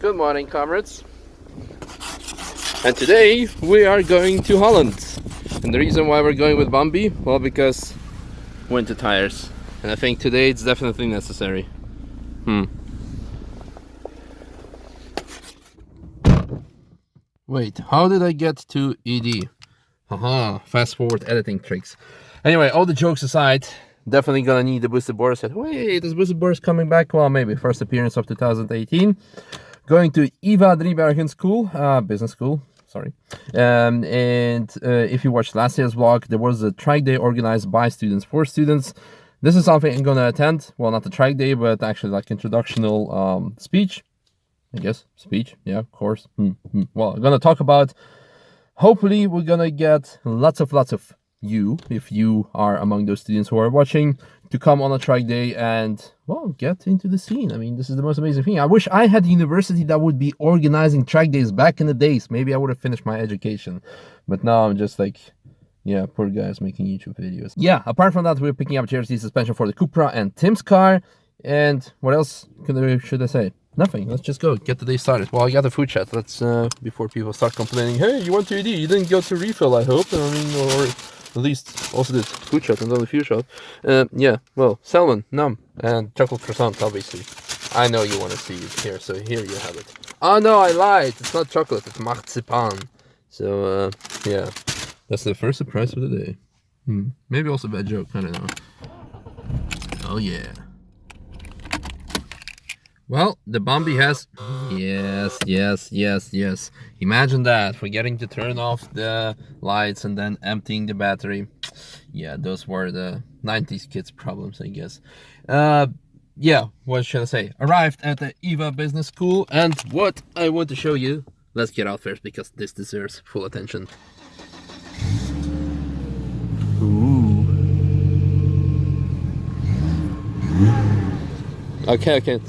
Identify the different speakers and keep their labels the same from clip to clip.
Speaker 1: Good morning, comrades. And today we are going to Holland. And the reason why we're going with Bambi, well, because winter tires. And I think today it's definitely necessary. Wait, how did I get to ED? Haha, fast forward editing tricks. Anyway, all the jokes aside, definitely gonna need the boosted board. I said, wait, is boosted board coming back? Well, maybe. First appearance of 2018. Going to LIVA Nürburg school, business school, sorry. If you watched last year's vlog, there was a track day organized by students for students. This is something I'm gonna attend. Well, not the track day, but actually like introductional speech. I guess speech, yeah, of course. Well, I'm gonna talk about. Hopefully, we're gonna get lots of you, if you are among those students who are watching, to come on a track day and, well, get into the scene. I mean, this is the most amazing thing. I wish I had a university that would be organizing track days back in the days. Maybe I would have finished my education. But now I'm just like, yeah, poor guys making YouTube videos. Yeah, apart from that, we're picking up JRC suspension for the Cupra and Tim's car. And what else should I say? Nothing. Let's just go get the day started. Well, I got a food chat. Let's before people start complaining. Hey, you went to ED? You didn't go to refill, I hope. I mean, or at least also did food chat and then the food shot. Yeah. Well, salmon, num, and chocolate croissant. Obviously, I know you want to see it here, so here you have it. Oh no, I lied. It's not chocolate. It's marzipan. So yeah, that's the first surprise of the day. Maybe also a bad joke. I don't know. Oh yeah. Well, the Bambi has... Yes. Imagine that, forgetting to turn off the lights and then emptying the battery. Yeah, those were the 90s kids' problems, I guess. Yeah, what should I say? Arrived at the EVA Business School, and what I want to show you... Let's get out first, because this deserves full attention. Ooh. Okay.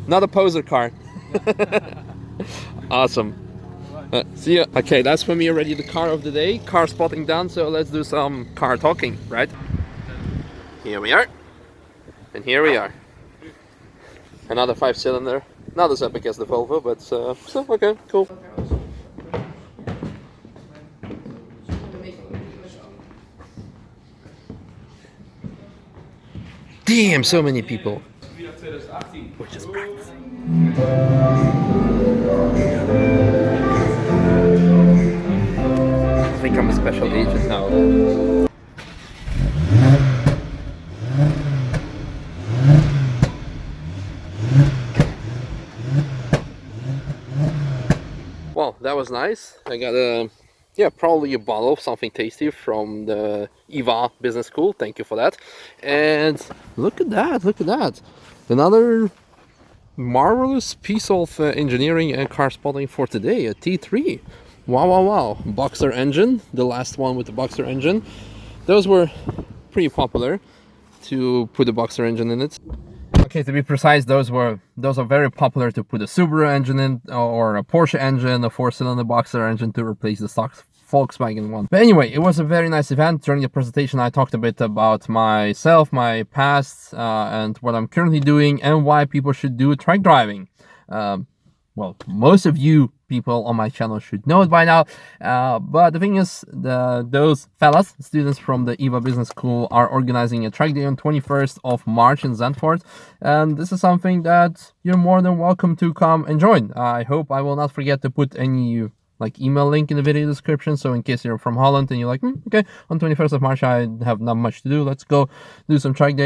Speaker 1: Not a poser car. Awesome. See ya. Okay, that's for me already the car of the day. Car spotting done, so let's do some car talking, right? Here we are. And here we are. Another 5-cylinder. Not as epic as the Volvo, but so okay, cool. Damn, so many people. Which is practicing. I think I'm a special agent now. Well, that was nice. I got probably a bottle of something tasty from the EVA Business School. Thank you for that. And look at that. Another marvelous piece of engineering and car spotting for today, a T3. Wow. Boxer engine, the last one with the Boxer engine. Those were pretty popular to put the Boxer engine in it. Okay, to be precise, those are very popular to put a Subaru engine in, or a Porsche engine, a 4-cylinder Boxer engine to replace the stock Volkswagen one. But anyway, it was a very nice event. During the presentation, I talked a bit about myself, my past, and what I'm currently doing, and why people should do track driving. Well, most of you people on my channel should know it by now. But the thing is, those fellas, students from the EVA Business School, are organizing a track day on 21st of March in Zandvoort. And this is something that you're more than welcome to come and join. I hope I will not forget to put any email link in the video description, so in case you're from Holland and you're like, okay, on 21st of March I have not much to do, let's go do some track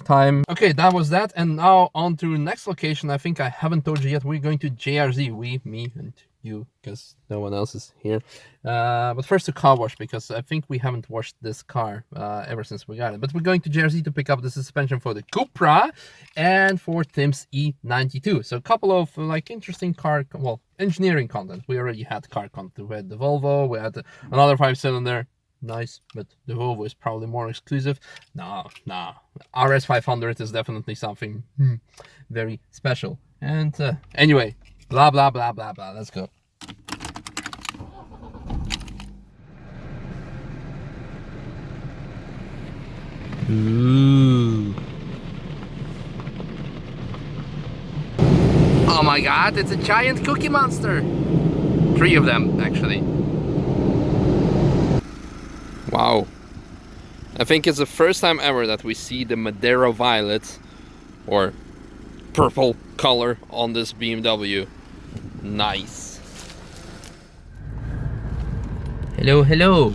Speaker 1: time. Okay, that was that, and now on to next location. I think I haven't told you yet, we're going to JRZ, me and you, because no one else is here. But first to car wash, because I think we haven't washed this car ever since we got it. But we're going to JRZ to pick up the suspension for the Cupra and for Tim's E92. So a couple of interesting engineering content. We already had car content. We had the Volvo, we had another 5-cylinder. Nice, but the Volvo is probably more exclusive. Nah. RS500 is definitely something very special. And anyway, blah blah. Let's go. Ooh. Oh my my god, it's a giant cookie monster! 3 of them, actually. Wow. I think it's the first time ever that we see the Madeira violet or purple color on this BMW. Nice. Hello, hello.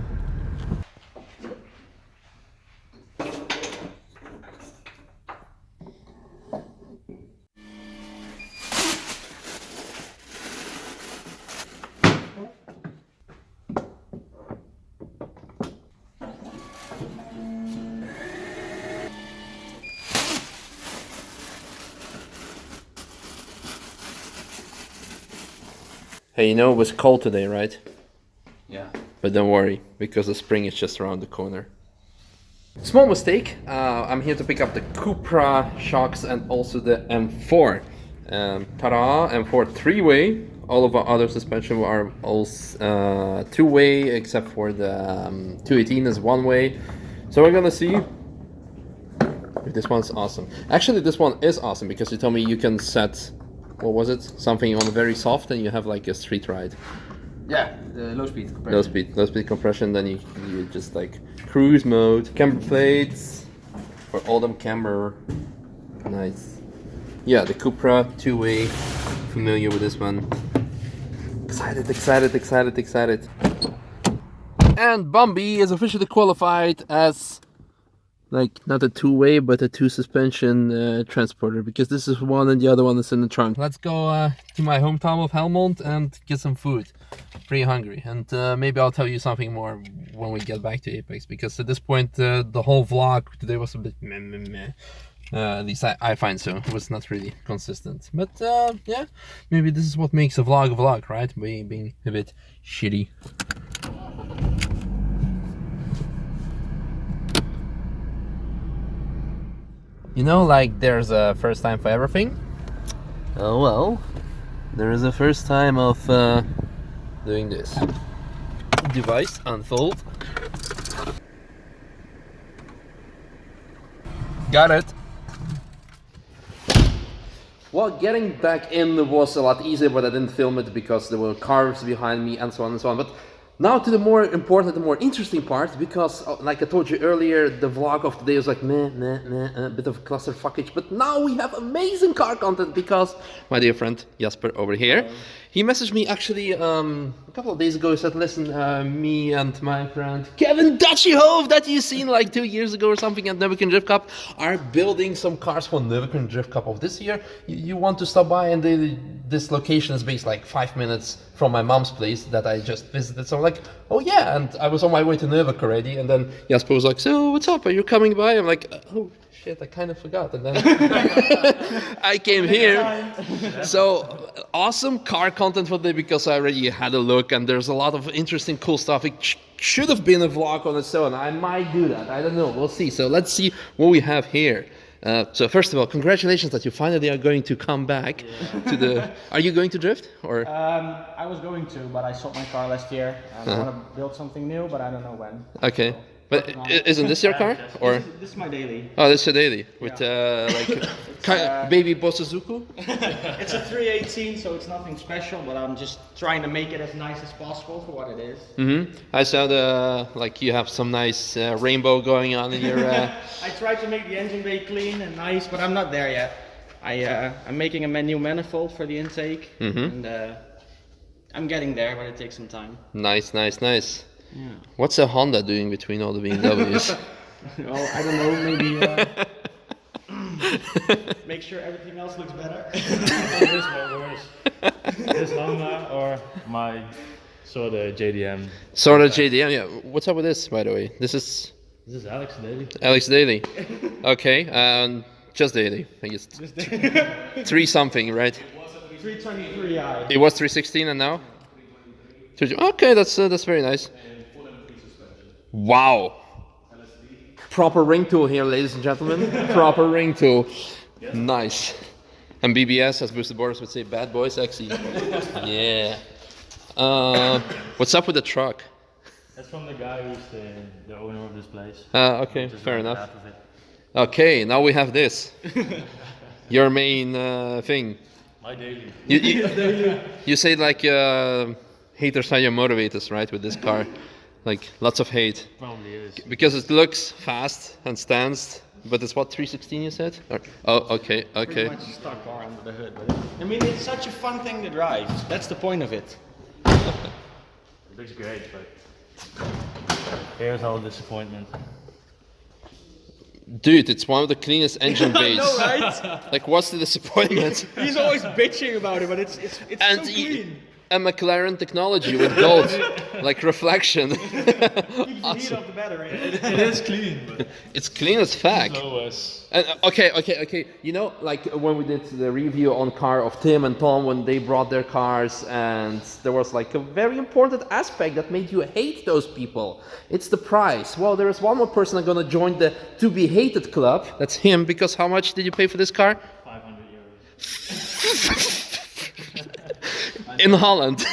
Speaker 1: Hey, you know it was cold today, right?
Speaker 2: Yeah.
Speaker 1: But don't worry, because the spring is just around the corner. Small mistake, I'm here to pick up the Cupra shocks and also the M4. Ta-da, M4 3-way. All of our other suspension are also 2-way, except for the 218 is 1-way. So we're gonna see if this one's awesome. Actually, this one is awesome because you told me you can set, what was it? Something on very soft and you have like a street ride.
Speaker 2: Yeah, the low speed compression.
Speaker 1: Low speed compression, then you just like cruise mode. Camber plates for all them camber. Nice. Yeah, the Cupra 2-way. Familiar with this one. Excited, excited, excited, excited. And Bumby is officially qualified as like not a 2-way but a 2 suspension transporter, because this is one and the other one is in the trunk. Let's go to my hometown of Helmond and get some food. Pretty hungry, and maybe I'll tell you something more when we get back to Apex, because at this point the whole vlog today was a bit meh. At least I find so. It was not really consistent, but yeah, maybe this is what makes a vlog, right? Being a bit shitty. You know, like there's a first time for everything. Oh well, there is a first time of doing this. Device unfold. Got it. Well, getting back in was a lot easier, but I didn't film it because there were cars behind me and so on and so on. But now to the more important, the more interesting part, because like I told you earlier, the vlog of today was like meh, a bit of clusterfuckage. But now we have amazing car content because my dear friend Jasper over here, he messaged me actually a couple of days ago. He said, listen, me and my friend Kevin Dutchyhove, that you seen like 2 years ago or something at Nürburg Drift Cup, are building some cars for Nürburg Drift Cup of this year. You want to stop by, and this location is based like 5 minutes from my mom's place that I just visited. So I'm like, oh yeah, and I was on my way to Nürburg already, and then Jasper was like, so what's up, are you coming by? I'm like, oh shit, I kind of forgot, and then I came here. So awesome car content for today, because I already had a look and there's a lot of interesting cool stuff. It should have been a vlog on its own. I might do that, I don't know, we'll see. So let's see what we have here. So first of all, congratulations that you finally are going to come back to the... Are you going to drift or?
Speaker 3: I was going to, but I sold my car last year and I want to build something new, but I don't know when.
Speaker 1: Okay. So, but isn't this your car or?
Speaker 3: This is my daily.
Speaker 1: Oh, this is your daily with like baby Bosuzuku.
Speaker 3: It's a 318, so it's nothing special, but I'm just trying to make it as nice as possible for what it is.
Speaker 1: I saw like you have some nice rainbow going on in your.
Speaker 3: I tried to make the engine bay clean and nice, but I'm not there yet. I'm making a new manifold for the intake, and I'm getting there, but it takes some time.
Speaker 1: Nice.
Speaker 3: Yeah.
Speaker 1: What's a Honda doing between all the BMWs?
Speaker 3: Well, I don't know, maybe make sure everything else looks better.
Speaker 4: This one worse. This Honda or my sort of JDM.
Speaker 1: Sort of JDM, yeah. What's up with this, by the way? This is
Speaker 4: Alex Daly.
Speaker 1: Alex Daly. Okay, just Daly, I guess. 3 something, right?
Speaker 3: 323i.
Speaker 1: It was 316 and now? Okay, that's very nice. Wow. Proper ring tool here, ladies and gentlemen. Proper ring tool. Nice. And BBS, as Boosted Borders would say, bad boy sexy. Yeah. What's up with the truck?
Speaker 4: That's from the guy who's the owner of this place.
Speaker 1: Okay, fair enough. Okay, now we have this. Your main thing.
Speaker 4: Ideally.
Speaker 1: You say like haters are your motivators, right? With this car, like lots of hate
Speaker 4: Probably is.
Speaker 1: because it looks fast and stands, but it's what 316 you said? Or, oh, okay,
Speaker 3: Pretty
Speaker 1: okay.
Speaker 3: much stock car under the hood. But I mean, it's such a fun thing to drive. That's the point of it.
Speaker 4: It looks great, but here's all the disappointment.
Speaker 1: Dude, it's one of the cleanest engine
Speaker 3: I
Speaker 1: bays.
Speaker 3: know, right?
Speaker 1: Like, what's the disappointment?
Speaker 3: He's always bitching about it, but it's
Speaker 1: And
Speaker 3: so clean.
Speaker 1: a McLaren technology with gold, like reflection.
Speaker 3: Keeps the heat off the battery.
Speaker 4: It is clean, but
Speaker 1: It's clean as fuck.
Speaker 4: slow as.
Speaker 1: And, okay. You know, like when we did the review on car of Tim and Tom when they brought their cars, and there was like a very important aspect that made you hate those people. It's the price. Well, there is one more person that's gonna join the to be hated club. That's him. Because how much did you pay for this car?
Speaker 4: 500 euros.
Speaker 1: In Holland.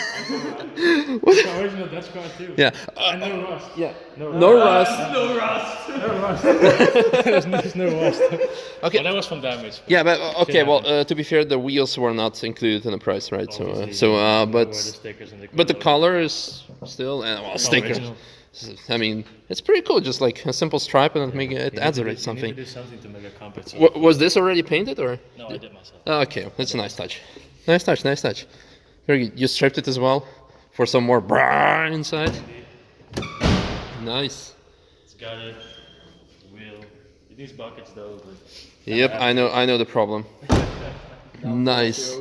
Speaker 4: It's the original Dutch car too.
Speaker 1: Yeah.
Speaker 4: And no rust.
Speaker 1: Yeah.
Speaker 4: No
Speaker 1: rust.
Speaker 4: There's no rust.
Speaker 1: Okay.
Speaker 4: Well, that was from damage.
Speaker 1: Yeah, but okay.
Speaker 4: Shit
Speaker 1: Well,
Speaker 4: happened.
Speaker 1: to be fair, the wheels were not included in the price, right?
Speaker 4: Obviously,
Speaker 1: So,
Speaker 4: where
Speaker 1: but
Speaker 4: the stickers and the
Speaker 1: but the
Speaker 4: color.
Speaker 1: color is still well, sticker.
Speaker 4: original.
Speaker 1: I mean, it's pretty cool. Just like a simple stripe, and it
Speaker 4: You
Speaker 1: adds
Speaker 4: need to
Speaker 1: it
Speaker 4: do
Speaker 1: something.
Speaker 4: something to make a compact. So.
Speaker 1: Was this already painted or?
Speaker 4: No, I did myself.
Speaker 1: Oh, okay, that's a nice touch. Nice touch. Very good. You stripped it as well for some more brah inside. Nice.
Speaker 4: It's got a wheel. It needs buckets though. But
Speaker 1: Yep, I know the problem. Nice.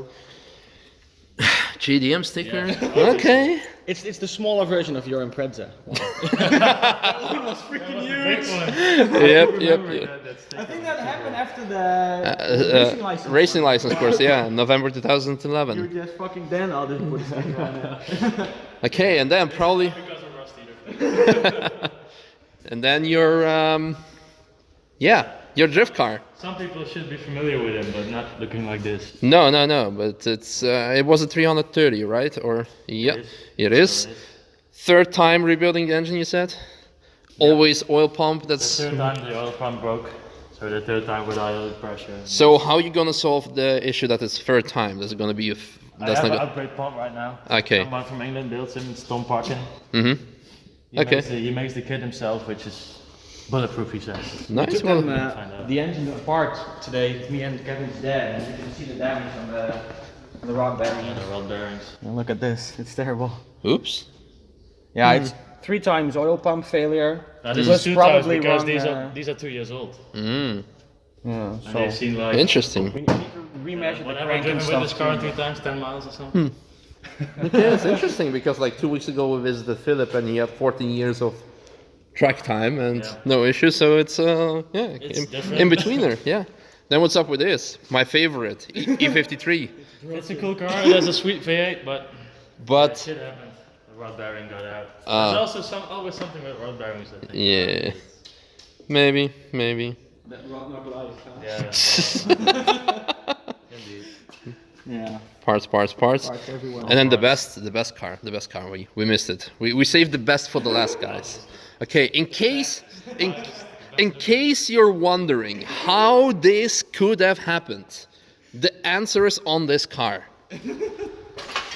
Speaker 1: GDM sticker.
Speaker 4: Yeah.
Speaker 1: Okay.
Speaker 3: It's the smaller version of your Impreza. That one was freaking huge.
Speaker 1: Yep.
Speaker 3: I think that happened after the racing license.
Speaker 1: Racing license course, yeah, November
Speaker 3: You
Speaker 1: 2011.
Speaker 3: just fucking then I'll just put a sticker on it.
Speaker 1: Okay, and then probably,
Speaker 4: Because of rust either.
Speaker 1: and then your drift car.
Speaker 4: Some people should be familiar with it, but not looking like this.
Speaker 1: No, but it was a 330, right? Or yeah, it is. Third time rebuilding the engine, you said. Always oil pump.
Speaker 4: The
Speaker 1: That's
Speaker 4: third time the oil pump broke, so the third time with oil pressure.
Speaker 1: so. How you gonna solve the issue that it's third time? That's gonna be
Speaker 4: I
Speaker 1: that's
Speaker 4: have
Speaker 1: not
Speaker 4: an
Speaker 1: good.
Speaker 4: upgrade pump right now.
Speaker 1: Okay.
Speaker 4: Someone from England builds him in Stone Parkin.
Speaker 1: Mm-hmm. Okay.
Speaker 4: He makes the kit himself, which is bulletproof, he says.
Speaker 1: Nice.
Speaker 3: Took them,
Speaker 1: Well,
Speaker 4: Find out.
Speaker 3: the engine apart today, me and Kevin's dad, and you can see the damage on the rod bearing.
Speaker 4: And the rod bearings.
Speaker 3: Look at this, it's terrible.
Speaker 1: oops.
Speaker 3: Yeah, it's 3 times oil pump failure.
Speaker 4: This
Speaker 3: Plus
Speaker 4: is 2 times
Speaker 3: probably
Speaker 4: because
Speaker 3: one,
Speaker 4: these are 2 years old.
Speaker 1: Mm.
Speaker 3: Yeah,
Speaker 4: And
Speaker 3: so
Speaker 4: they've seen like
Speaker 1: Interesting.
Speaker 3: we need to remeasure the
Speaker 4: whatever
Speaker 3: crank
Speaker 4: driven
Speaker 3: and
Speaker 4: with this
Speaker 3: stuff.
Speaker 4: car
Speaker 3: too.
Speaker 4: 3 times, 10 miles or something.
Speaker 1: Okay, it's interesting because like 2 weeks ago we visited Philip and he had 14 years of track time and
Speaker 4: Yeah.
Speaker 1: no issues. So it's
Speaker 4: It's different.
Speaker 1: in betweener. Yeah. Then what's up with this? My favorite E53.
Speaker 4: It's a cool car. It has a sweet V8, but
Speaker 1: But
Speaker 4: shit happened. The rod bearing got out.
Speaker 1: Ah.
Speaker 4: There's also always something with rod bearings. I think.
Speaker 1: yeah, maybe.
Speaker 3: That rod not life, huh?
Speaker 4: Yeah. Indeed.
Speaker 3: Yeah.
Speaker 1: Parts.
Speaker 3: Parts everywhere.
Speaker 1: And then the best car. We missed it. We saved the best for the last, guys. Okay, in case you're wondering how this could have happened, the answer is on this car.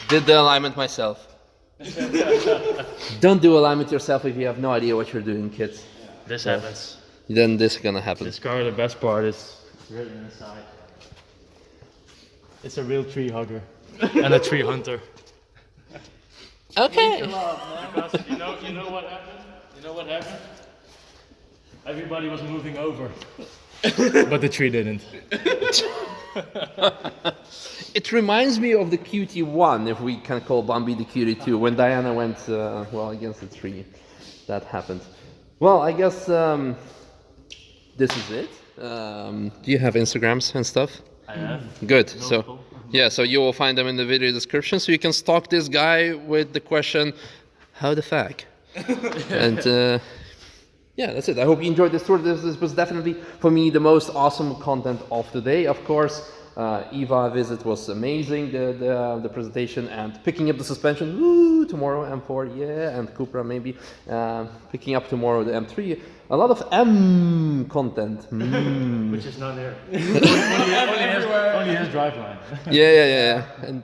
Speaker 1: Did the alignment myself. Don't do alignment yourself if you have no idea what you're doing, kids.
Speaker 4: This happens.
Speaker 1: Then this is gonna happen.
Speaker 4: This car, the best part is written inside. It's a real tree hugger and a tree hunter.
Speaker 1: Okay.
Speaker 4: Because you know what happened? You know what happened? Everybody was moving over, but the tree didn't.
Speaker 1: It reminds me of the QT1, if we can call Bambi the QT2, when Diana went against the tree. That happened. Well, I guess this is it. Do you have Instagrams and stuff?
Speaker 4: I have.
Speaker 1: Good.
Speaker 4: Multiple.
Speaker 1: So you will find them in the video description, so you can stalk this guy with the question, "How the fuck?" And yeah, that's it. I hope you enjoyed this tour. This was definitely for me the most awesome content of the day. Of course, EVA visit was amazing, the presentation, and picking up the suspension, woo, tomorrow M4, yeah, and Cupra maybe, picking up tomorrow the M3, a lot of M content.
Speaker 4: Which is not there. only has driveline.
Speaker 1: Yeah, and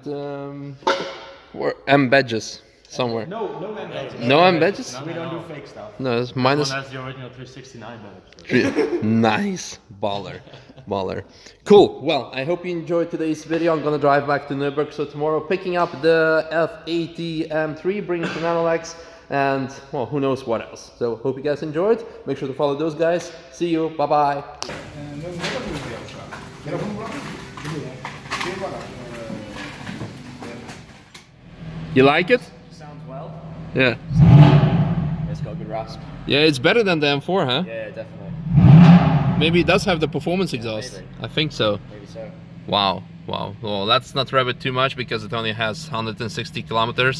Speaker 1: M badges somewhere.
Speaker 3: No M badges.
Speaker 1: No M badges?
Speaker 3: We don't do fake stuff.
Speaker 1: No, it's
Speaker 4: One
Speaker 1: minus.
Speaker 4: has the original 369 badge.
Speaker 1: Nice, baller. Cool. Well, I hope you enjoyed today's video. I'm gonna drive back to Nürburg, so tomorrow picking up the F80 M3, bringing to Nanolex, and well, who knows what else. So hope you guys enjoyed. Make sure to follow those guys. See you. Bye bye. You like it?
Speaker 2: Sounds well.
Speaker 1: Yeah.
Speaker 2: It's got a good rasp.
Speaker 1: Yeah, it's better than the M4, huh?
Speaker 2: Yeah, definitely.
Speaker 1: Maybe it does have the performance exhaust.
Speaker 2: maybe.
Speaker 1: I think so.
Speaker 2: Maybe so.
Speaker 1: Wow. Well, let's not rev it too much because it only has 160 kilometers.